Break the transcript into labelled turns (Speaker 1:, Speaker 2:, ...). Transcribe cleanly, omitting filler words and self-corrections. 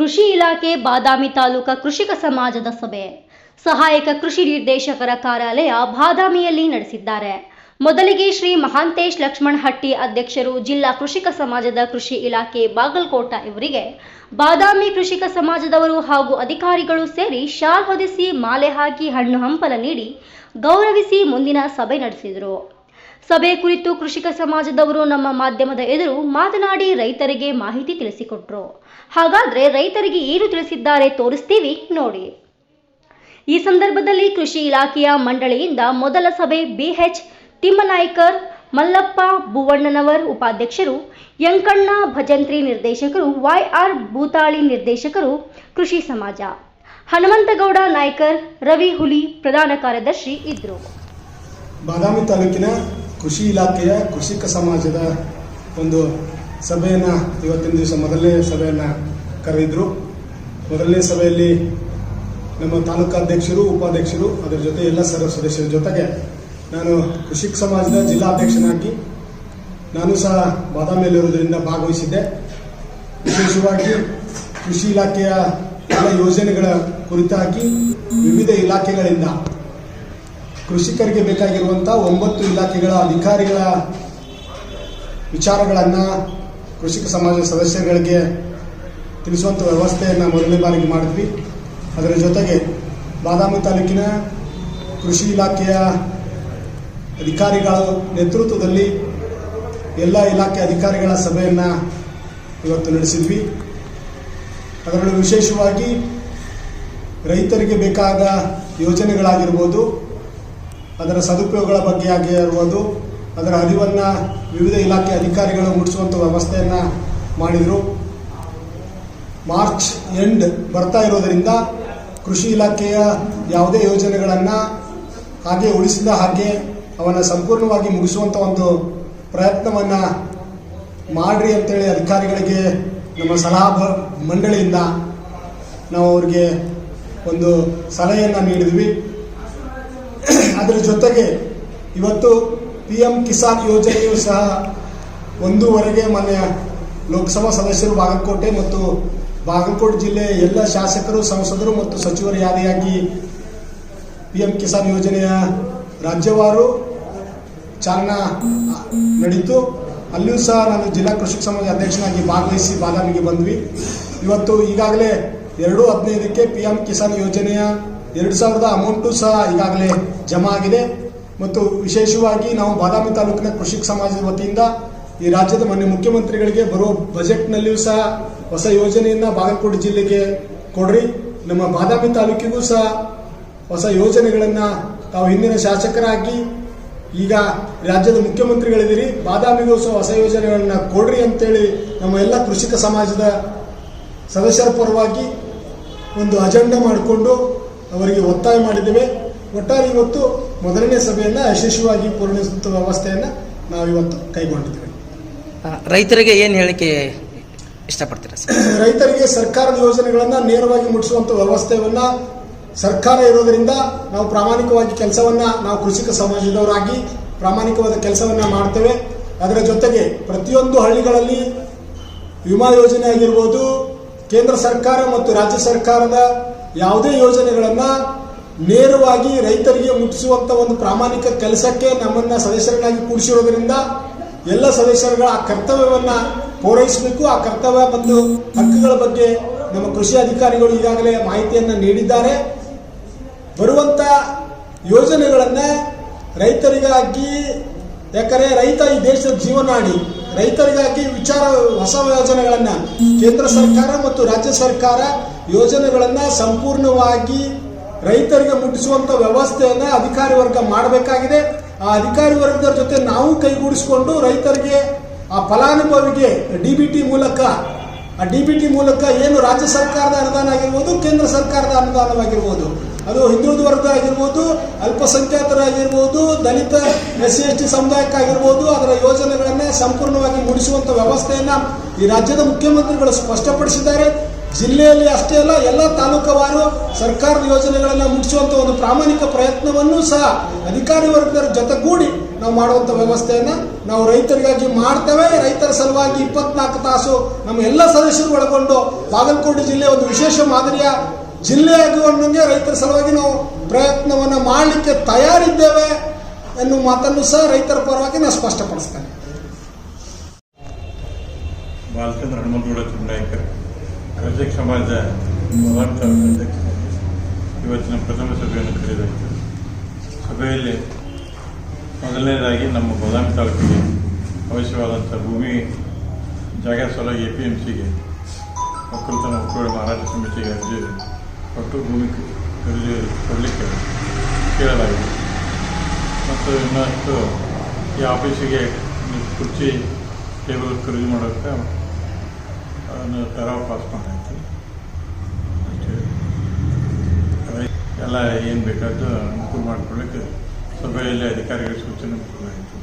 Speaker 1: ಕೃಷಿ ಇಲಾಖೆ ಬಾದಾಮಿ ತಾಲೂಕಾ ಕೃಷಿಕ ಸಮಾಜದ ಸಭೆ ಸಹಾಯಕ ಕೃಷಿ ನಿರ್ದೇಶಕರ ಕಾರ್ಯಾಲಯ ಬಾದಾಮಿಯಲ್ಲಿ ನಡೆಸಿದ್ದಾರೆ. ಮೊದಲಿಗೆ ಶ್ರೀ ಮಹಾಂತೇಶ್ ಲಕ್ಷ್ಮಣಹಟ್ಟಿ ಅಧ್ಯಕ್ಷರು ಜಿಲ್ಲಾ ಕೃಷಿಕ ಸಮಾಜದ ಕೃಷಿ ಇಲಾಖೆ ಬಾಗಲಕೋಟ ಇವರಿಗೆ ಬಾದಾಮಿ ಕೃಷಿಕ ಸಮಾಜದವರು ಹಾಗೂ ಅಧಿಕಾರಿಗಳು ಸೇರಿ ಶಾಲ್ ಹೊದಿಸಿ ಮಾಲೆ ಹಾಕಿ ಹಣ್ಣು ಹಂಪಲ ನೀಡಿ ಗೌರವಿಸಿ ಮುಂದಿನ ಸಭೆ ನಡೆಸಿದರು. ಸಭೆ ಕುರಿತು ಕೃಷಿಕ ಸಮಾಜದವರು ನಮ್ಮ ಮಾಧ್ಯಮದ ಎದುರು ಮಾತನಾಡಿ ರೈತರಿಗೆ ಮಾಹಿತಿ ತಿಳಿಸಿಕೊಟ್ರು. ಹಾಗಾದ್ರೆ ರೈತರಿಗೆ ಏನು ತಿಳಿಸಿದ್ದಾರೆ ತೋರಿಸ್ತೀವಿ ನೋಡಿ. ಈ ಸಂದರ್ಭದಲ್ಲಿ ಕೃಷಿ ಇಲಾಖೆಯ ಮಂಡಳಿಯಿಂದ ಮೊದಲ ಸಭೆ BH ತಿಮ್ಮನಾಯ್ಕರ್, ಮಲ್ಲಪ್ಪ ಭುವಣ್ಣನವರ್ ಉಪಾಧ್ಯಕ್ಷರು, ಯಂಕಣ್ಣ ಭಜಂತ್ರಿ ನಿರ್ದೇಶಕರು, YR ಭೂತಾಳಿ ನಿರ್ದೇಶಕರು ಕೃಷಿ ಸಮಾಜ, ಹನುಮಂತಗೌಡ ನಾಯ್ಕರ್, ರವಿ ಹುಲಿ ಪ್ರಧಾನ ಕಾರ್ಯದರ್ಶಿ ಇದ್ದರು.
Speaker 2: ಬಾದಾಮಿ ತಾಲೂಕಿನ ಕೃಷಿ ಇಲಾಖೆಯ ಕೃಷಿಕ ಸಮಾಜದ ಒಂದು ಸಭೆಯನ್ನು ಇವತ್ತಿನ ದಿವಸ ಮೊದಲನೇ ಸಭೆಯನ್ನು ಕರೆದಿದ್ದರು. ಮೊದಲನೇ ಸಭೆಯಲ್ಲಿ ನಮ್ಮ ತಾಲೂಕಾಧ್ಯಕ್ಷರು, ಉಪಾಧ್ಯಕ್ಷರು, ಅದರ ಜೊತೆ ಎಲ್ಲ ಸದಸ್ಯರ ಜೊತೆಗೆ ನಾನು ಕೃಷಿಕ ಸಮಾಜದ ಜಿಲ್ಲಾಧ್ಯಕ್ಷನಾಗಿ ನಾನು ಸಹ ಬಾದಾಮಿಯಲ್ಲಿರುವುದರಿಂದ ಭಾಗವಹಿಸಿದ್ದೆ. ವಿಶೇಷವಾಗಿ ಕೃಷಿ ಇಲಾಖೆಯ ಎಲ್ಲ ಯೋಜನೆಗಳ ಕುರಿತಾಗಿ ವಿವಿಧ ಇಲಾಖೆಗಳಿಂದ ಕೃಷಿಕರಿಗೆ ಬೇಕಾಗಿರುವಂಥ 9 ಇಲಾಖೆಗಳ ಅಧಿಕಾರಿಗಳ ವಿಚಾರಗಳನ್ನು ಕೃಷಿಕ ಸಮಾಜದ ಸದಸ್ಯರುಗಳಿಗೆ ತಿಳಿಸುವಂಥ ವ್ಯವಸ್ಥೆಯನ್ನು ಮೊದಲನೇ ಬಾರಿಗೆ ಮಾಡಿದ್ವಿ. ಅದರ ಜೊತೆಗೆ ಬಾದಾಮಿ ತಾಲೂಕಿನ ಕೃಷಿ ಇಲಾಖೆಯ ಅಧಿಕಾರಿಗಳ ನೇತೃತ್ವದಲ್ಲಿ ಎಲ್ಲ ಇಲಾಖೆ ಅಧಿಕಾರಿಗಳ ಸಭೆಯನ್ನು ಇವತ್ತು ನಡೆಸಿದ್ವಿ. ಅದರಲ್ಲೂ ವಿಶೇಷವಾಗಿ ರೈತರಿಗೆ ಬೇಕಾದ ಯೋಜನೆಗಳಾಗಿರ್ಬೋದು, ಅದರ ಸದುಪಯೋಗಗಳ ಬಗ್ಗೆ ಆಗಿರ್ಬೋದು, ಅದರ ಅರಿವನ್ನು ವಿವಿಧ ಇಲಾಖೆ ಅಧಿಕಾರಿಗಳು ಮುಟ್ಟಿಸುವಂಥ ವ್ಯವಸ್ಥೆಯನ್ನು ಮಾಡಿದರು. ಮಾರ್ಚ್ ಎಂಡ್ ಬರ್ತಾ ಇರೋದರಿಂದ ಕೃಷಿ ಇಲಾಖೆಯ ಯಾವುದೇ ಯೋಜನೆಗಳನ್ನು ಹಾಗೆ ಉಳಿಸಿದ ಹಾಗೆ ಅವನ್ನು ಸಂಪೂರ್ಣವಾಗಿ ಮುಗಿಸುವಂಥ ಒಂದು ಪ್ರಯತ್ನವನ್ನು ಮಾಡ್ರಿ ಅಂತೇಳಿ ಅಧಿಕಾರಿಗಳಿಗೆ ನಮ್ಮ ಸಲಹಾ ಮಂಡಳಿಯಿಂದ ನಾವು ಅವರಿಗೆ ಒಂದು ಸಲಹೆಯನ್ನು ನೀಡಿದ್ವಿ. ಅದರ ಜೊತೆಗೆ ಇವತ್ತು PM ಕಿಸಾನ್ ಯೋಜನೆಯು ಸಹ 1ವರೆಗೆ ಮಾನ್ಯ ಲೋಕಸಭಾ ಸದಸ್ಯರು ಬಾಗಲಕೋಟೆ ಮತ್ತು ಬಾಗಲಕೋಟೆ ಜಿಲ್ಲೆಯ ಎಲ್ಲ ಶಾಸಕರು, ಸಂಸದರು ಮತ್ತು ಸಚಿವರ ಯಾದಿಯಾಗಿ PM ಕಿಸಾನ್ ಯೋಜನೆಯ ರಾಜ್ಯವಾರು ಚಾಲನಾ ನಡೀತು. ಅಲ್ಲಿಯೂ ಸಹ ನಾನು ಜಿಲ್ಲಾ ಕೃಷಿಕ ಸಮಾಜ ಅಧ್ಯಕ್ಷನಾಗಿ ಭಾಗವಹಿಸಿ ಬಾದಾಮಿಗೆ ಬಂದ್ವಿ. ಇವತ್ತು ಈಗಾಗಲೇ 2/15ಕ್ಕೆ PM ಕಿಸಾನ್ ಯೋಜನೆಯ 2,000 ಅಮೌಂಟು ಸಹ ಈಗಾಗಲೇ ಜಮಾ ಆಗಿದೆ. ಮತ್ತು ವಿಶೇಷವಾಗಿ ನಾವು ಬಾದಾಮಿ ತಾಲೂಕಿನ ಕೃಷಿಕ ಸಮಾಜದ ವತಿಯಿಂದ ಈ ರಾಜ್ಯದ ಮಾನ್ಯ ಮುಖ್ಯಮಂತ್ರಿಗಳಿಗೆ ಬರುವ ಬಜೆಟ್ನಲ್ಲಿಯೂ ಸಹ ಹೊಸ ಯೋಜನೆಯನ್ನು ಬಾಗಲಕೋಟೆ ಜಿಲ್ಲೆಗೆ ಕೊಡ್ರಿ, ನಮ್ಮ ಬಾದಾಮಿ ತಾಲೂಕಿಗೂ ಸಹ ಹೊಸ ಯೋಜನೆಗಳನ್ನು ತಾವು ಹಿಂದಿನ ಶಾಸಕರಾಗಿ ಈಗ ರಾಜ್ಯದ ಮುಖ್ಯಮಂತ್ರಿಗಳಿದ್ದೀರಿ, ಬಾದಾಮಿಗೂ ಸಹ ಹೊಸ ಯೋಜನೆಗಳನ್ನು ಕೊಡ್ರಿ ಅಂತೇಳಿ ನಮ್ಮ ಎಲ್ಲ ಕೃಷಿಕ ಸಮಾಜದ ಸದಸ್ಯರ ಪರವಾಗಿ ಒಂದು ಅಜೆಂಡಾ ಮಾಡಿಕೊಂಡು ಅವರಿಗೆ ಒತ್ತಾಯ ಮಾಡಿದ್ದೇವೆ. ಒಟ್ಟಾರೆ ಇವತ್ತು ಮೊದಲನೇ ಸಭೆಯನ್ನು ಯಶಸ್ವಿಯಾಗಿ ಪೂರ್ಣಿಸುವ ವ್ಯವಸ್ಥೆಯನ್ನು ನಾವು ಇವತ್ತು ಕೈಗೊಂಡಿದ್ದೇವೆ.
Speaker 3: ರೈತರಿಗೆ ಏನು ಹೇಳಿಕೆ ಇಷ್ಟಪಡ್ತೀರಾ ಸರ್?
Speaker 2: ರೈತರಿಗೆ ಸರ್ಕಾರದ ಯೋಜನೆಗಳನ್ನು ನೇರವಾಗಿ ಮುಟ್ಟಿಸುವಂಥ ವ್ಯವಸ್ಥೆಯನ್ನು ಸರ್ಕಾರ ಇರೋದರಿಂದ ನಾವು ಪ್ರಾಮಾಣಿಕವಾಗಿ ಕೆಲಸವನ್ನು ನಾವು ಕೃಷಿಕ ಸಮಾಜದವರಾಗಿ ಪ್ರಾಮಾಣಿಕವಾದ ಕೆಲಸವನ್ನು ಮಾಡ್ತೇವೆ. ಅದರ ಜೊತೆಗೆ ಪ್ರತಿಯೊಂದು ಹಳ್ಳಿಗಳಲ್ಲಿ ವಿಮಾ ಯೋಜನೆ ಆಗಿರ್ಬೋದು, ಕೇಂದ್ರ ಸರ್ಕಾರ ಮತ್ತು ರಾಜ್ಯ ಸರ್ಕಾರದ ಯಾವುದೇ ಯೋಜನೆಗಳನ್ನು ನೇರವಾಗಿ ರೈತರಿಗೆ ಮುಟ್ಟಿಸುವಂಥ ಒಂದು ಪ್ರಾಮಾಣಿಕ ಕೆಲಸಕ್ಕೆ ನಮ್ಮನ್ನು ಸದಸ್ಯರನ್ನಾಗಿ ಕೂಡಿಸಿರೋದ್ರಿಂದ ಎಲ್ಲ ಸದಸ್ಯರುಗಳ ಆ ಕರ್ತವ್ಯವನ್ನು ಪೂರೈಸಬೇಕು. ಆ ಕರ್ತವ್ಯ ಮತ್ತು ಹಕ್ಕುಗಳ ಬಗ್ಗೆ ನಮ್ಮ ಕೃಷಿ ಅಧಿಕಾರಿಗಳು ಈಗಾಗಲೇ ಮಾಹಿತಿಯನ್ನು ನೀಡಿದ್ದಾರೆ. ಬರುವಂಥ ಯೋಜನೆಗಳನ್ನು ರೈತರಿಗಾಗಿ, ಯಾಕಂದರೆ ರೈತ ಈ ದೇಶದ ಜೀವನಾಡಿ, ರೈತರಿಗಾಗಿ ಹೊಸ ಯೋಜನೆಗಳನ್ನು ಕೇಂದ್ರ ಸರ್ಕಾರ ಮತ್ತು ರಾಜ್ಯ ಸರ್ಕಾರ ಯೋಜನೆಗಳನ್ನು ಸಂಪೂರ್ಣವಾಗಿ ರೈತರಿಗೆ ಮುಟ್ಟಿಸುವಂಥ ವ್ಯವಸ್ಥೆಯನ್ನು ಅಧಿಕಾರಿ ವರ್ಗ ಮಾಡಬೇಕಾಗಿದೆ. ಆ ಅಧಿಕಾರಿ ವರ್ಗದ ಜೊತೆ ನಾವು ಕೈಗೂಡಿಸಿಕೊಂಡು ರೈತರಿಗೆ, ಆ ಫಲಾನುಭವಿಗೆ DBT ಮೂಲಕ ಏನು ರಾಜ್ಯ ಸರ್ಕಾರದ ಅನುದಾನ ಆಗಿರ್ಬೋದು, ಕೇಂದ್ರ ಸರ್ಕಾರದ ಅನುದಾನವಾಗಿರ್ಬೋದು, ಅದು ಹಿಂದುಳಿದ ವರ್ಗ ಆಗಿರ್ಬೋದು, ಅಲ್ಪಸಂಖ್ಯಾತರಾಗಿರ್ಬೋದು, ದಲಿತ SC/ST ಸಮುದಾಯಕ್ಕಾಗಿರ್ಬೋದು, ಅದರ ಯೋಜನೆಗಳನ್ನು ಸಂಪೂರ್ಣವಾಗಿ ಮುಡಿಸುವಂಥ ವ್ಯವಸ್ಥೆಯನ್ನು ಈ ರಾಜ್ಯದ ಮುಖ್ಯಮಂತ್ರಿಗಳು ಸ್ಪಷ್ಟಪಡಿಸಿದ್ದಾರೆ. ಜಿಲ್ಲೆಯಲ್ಲಿ ಅಷ್ಟೇ ಅಲ್ಲ ಎಲ್ಲ ತಾಲೂಕುವಾರು ಸರ್ಕಾರದ ಯೋಜನೆಗಳನ್ನು ಮುಗಿಸುವಂಥ ಒಂದು ಪ್ರಾಮಾಣಿಕ ಪ್ರಯತ್ನವನ್ನು ಸಹ ಅಧಿಕಾರಿ ವರ್ಗದ ಜೊತೆಗೂಡಿ ನಾವು ಮಾಡುವಂಥ ವ್ಯವಸ್ಥೆಯನ್ನು ನಾವು ರೈತರಿಗಾಗಿ ಮಾಡ್ತೇವೆ. ರೈತರ ಸಲುವಾಗಿ 24 ತಾಸು ನಮ್ಮ ಎಲ್ಲ ಸದಸ್ಯರು ಒಳಗೊಂಡು ಬಾಗಲಕೋಟೆ ಜಿಲ್ಲೆ ಒಂದು ವಿಶೇಷ ಮಾದರಿಯ ಜಿಲ್ಲೆಯಾಗುವಂಗೆ ರೈತರ ಸಲುವಾಗಿ ನಾವು ಪ್ರಯತ್ನವನ್ನು ಮಾಡಲಿಕ್ಕೆ ತಯಾರಿದ್ದೇವೆ ಎನ್ನುವ ಮಾತನ್ನು ಸಹ ರೈತರ ಪರವಾಗಿ ನಾವು ಸ್ಪಷ್ಟಪಡಿಸ್ತೇನೆ.
Speaker 4: ಬಾಲಚಂದ್ರ ಹನುಮಂತಗೌಡ ಚುನಾಯಿಕರ್ ಕೃಷಿಕ ಸಮಾಜ ಮೊದಲ ಅಧ್ಯಕ್ಷರಾಗಿ ಇವತ್ತಿನ ಪ್ರಥಮ ಸಭೆಯನ್ನು ಕರೆಯಲಾಯಿತು. ಸಭೆಯಲ್ಲಿ ಮೊದಲನೇದಾಗಿ ನಮ್ಮ ಬಾದಾಮಿ ತಾಲೂಕಿಗೆ ಅವಶ್ಯವಾದಂಥ ಭೂಮಿ ಜಾಗ ಸಲುವಾಗಿ APMCಗೆ ಒಕ್ಕಲತನ ಒಕ್ಕೂಟ ಮಾರಾಟ ಸಮಿತಿಗೆ ಅರ್ಜಿ ಕೊಟ್ಟು ಭೂಮಿ ಖರೀದಿ ಕೊಡಲಿಕ್ಕೆ ಕೇಳಲಾಗಿದೆ. ಮತ್ತು ಇನ್ನಷ್ಟು ಈ ಆಫೀಸಿಗೆ ಕುರ್ಚಿ ಟೇಬಲ್ ಖರೀದಿ ಮಾಡೋಕ್ಕೆ ಅದನ್ನು ತರಾವ್ ಪಾಸ್ ಮಾಡಾಯಿತು. ಎಲ್ಲ ಏನು ಬೇಕಾದ್ದು ಅನುಕೂಲ ಮಾಡಿಕೊಳ್ಳಿಕ್ಕೆ ಸಭೆಯಲ್ಲಿ ಅಧಿಕಾರಿಗಳ ಸೂಚನೆ ಕೊಡಲಾಯಿತು.